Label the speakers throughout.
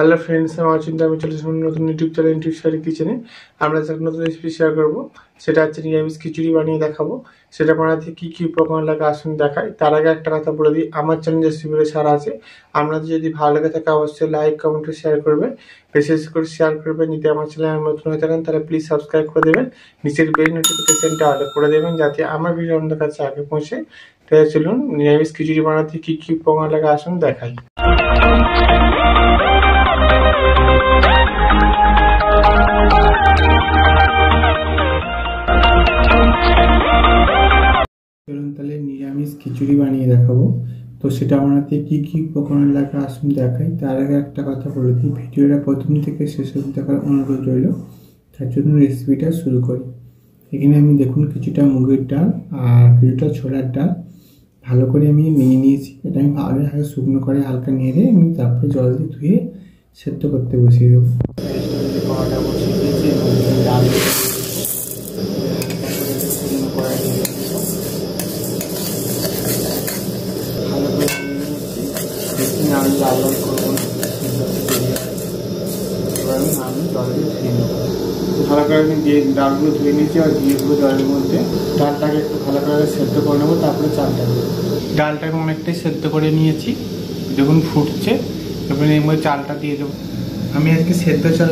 Speaker 1: Hello friends, আমার চিন্তা আমি চলে এসেছি নতুন ইউটিউব চ্যানেল ইউটিউব শেয়ারের কিচেনে। আমরা একটা নতুন রেসিপি শেয়ার করবো, সেটা হচ্ছে নিরামিষ খিচুড়ি বানিয়ে দেখাবো। সেটা বানাতে কী কী উপকরণ লাগে আসুন দেখাই। তার আগে একটা কথা বলে দিই, আমার চ্যানেল রেসিপিগুলো ছাড়া আছে, আপনাদের যদি ভালো লেগে থাকে অবশ্যই লাইক কমেন্টে শেয়ার করবেন, বিশেষ করে শেয়ার করবেন। যদি আমার চ্যানেল নতুন হয়ে থাকেন তাহলে প্লিজ সাবস্ক্রাইব করে দেবেন, নিচের বেল নোটিফিকেশনটা অল করে দেবেন যাতে আমার ভিডিও আপনাদের কাছে আগে পৌঁছে। তাই চলুন নিরামিষ খিচুড়ি বানাতে কী কী উপকরণ লাগে আসুন দেখাই। চলুন তাহলে নিরামিষ খিচুড়ি বানিয়ে দেখাবো। তো সেটা বানাতে কী কী উপকরণ লাগে আসুন দেখাই। তার আগে একটা কথা বলে দিই, ভিডিওটা প্রথম থেকে শেষ অবধি দেখার অনুরোধ রইল। তার জন্য রেসিপিটা শুরু করি। এখানে আমি দেখুন কিছুটা মুগের ডাল আর কিছুটা ছোলার ডাল ভালো করে আমি নিয়ে নিয়েছি। এটা আমি আগে শুকনো করে হালকা নেড়ে আমি তারপরে জল দিয়ে ধুয়ে সেদ্ধ করতে বসিয়ে দেবো। কড়াটা বসিয়ে দিয়েছি এবং ডাল আমি লাল লাল করবো না, আমি জল দিয়ে ধুয়ে নেবো। ভালো করে আমি ডালগুলো ধুয়ে নিয়েছি আর দিয়ে দেবো জলের মধ্যে। ডালটাকে একটু ভালো করে সেদ্ধ করে নেবো, তারপরে চালটা দেবো। ডালটাকে অনেকটাই সেদ্ধ করে নিয়েছি, দেখুন ফুটছে। এবারে এর মধ্যে চালটা দিয়ে দেবো। আমি আজকে সেদ্ধ চাল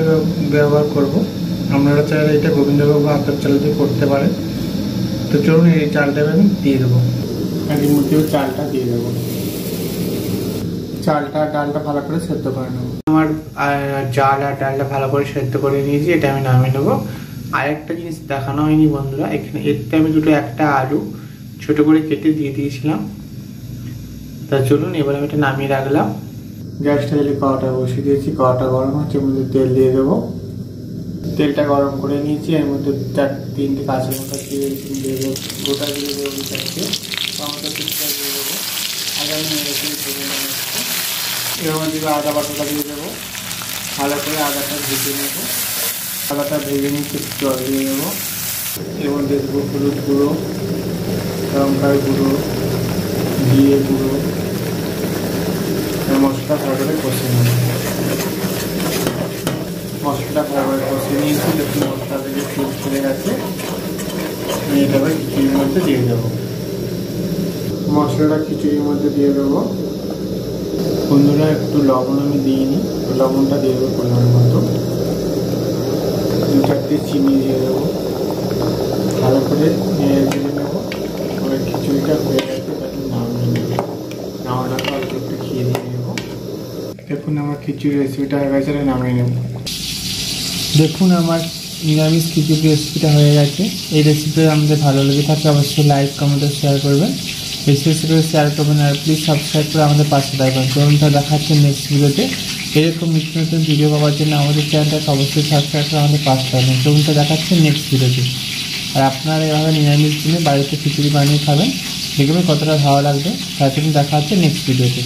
Speaker 1: ব্যবহার করব, আপনারা চাইলে এটা গোবিন্দভোগ বা আতপ চাল দিয়ে করতে পারেন। তো চলুন এই চালটা আমি দিয়ে দেবো, এর মধ্যেও চালটা দিয়ে দেবো। চালটা ডালটা ভালো করে সেদ্ধ করে নেবো। আমার চাল আর ডালটা ভালো করে সেদ্ধ করে নিয়েছি, এটা আমি নামিয়ে নেবো। আর একটা জিনিস দেখানো হয়নি বন্ধুরা, এখানে এতে আমি একটা আলু ছোট করে কেটে দিয়ে দিয়েছিলাম। তা চলুন এবার আমি এটা নামিয়ে রাখলাম। গ্যাসটা দিলে কড়াটা বসিয়ে দিয়েছি, কড়াটা গরম হচ্ছে, এর মধ্যে তেল দিয়ে দেবো। তেলটা গরম করে নিয়েছি, এর মধ্যে তিনটে কাঁচা লঙ্কা দিয়ে দেবো, গোটা দিয়ে দেবো, চারটে টমেটো পিসটা দিয়ে দেবো। আগে আমি এর মধ্যে আদা বাটাটা দিয়ে দেবো, ভালো করে আদাটা ভেজে নেবো। আদাটা ভেজে নিয়ে জল দিয়ে দেবো। এর মধ্যে দেবো হলুদ গুঁড়ো, লঙ্কার গুঁড়ো, জিরে গুঁড়ো, মশলা ভালো করে কষে নেব। মশলাটা ভালো করে কষে নিয়েছি, দেখুন মশলা থেকে তেল ছেড়ে গেছে। আমি এটা খিচুড়ির মধ্যে দিয়ে দেবো। মশলাটা খিচুড়ির মধ্যে দিয়ে দেবো। বন্ধুরা একটু লবণ আমি দিইনি, লবণটা দিয়ে দেবো পরিমাণ মতো। দু চারটে চিনি দিয়ে দেবো, ভালো করে নেড়ে নেবো। ওই খিচুড়িটা হয়ে গেছে, তাকে নামিয়ে নেবো। নামানোর পর অল্প একটু খেয়ে দিয়ে নেবো। দেখুন আমার খিচুড়ি রেসিপিটা হয়ে গেছে, নামিয়ে নেব। দেখুন আমার নিরামিষ খিচুড়ি রেসিপিটা হয়ে গেছে। এই রেসিপিটা আমাদের ভালো লেগে থাকে অবশ্যই লাইক কমেন্টে শেয়ার করবেন, বেশি বেশি করে শেয়ার করবেন আর প্লিজ সাবস্ক্রাইব করে আমাদের পাশে থাকবেন। চলুনটা দেখা হচ্ছে নেক্সট ভিডিওতে। এরকম নিত্য নতুন ভিডিও পাওয়ার জন্য আমাদের চ্যানেলটাকে অবশ্যই সাবস্ক্রাইব করে আমাদের পাশে থাকবেন। চলুনটা দেখা হচ্ছে নেক্সট ভিডিওতে। আর আপনারা এভাবে নিরামিষ দিনে বাড়িতে খিচুড়ি বানিয়ে খাবেন, দেখবেন কতটা ভালো লাগবে। তার জন্য দেখা হচ্ছে নেক্সট ভিডিওতে।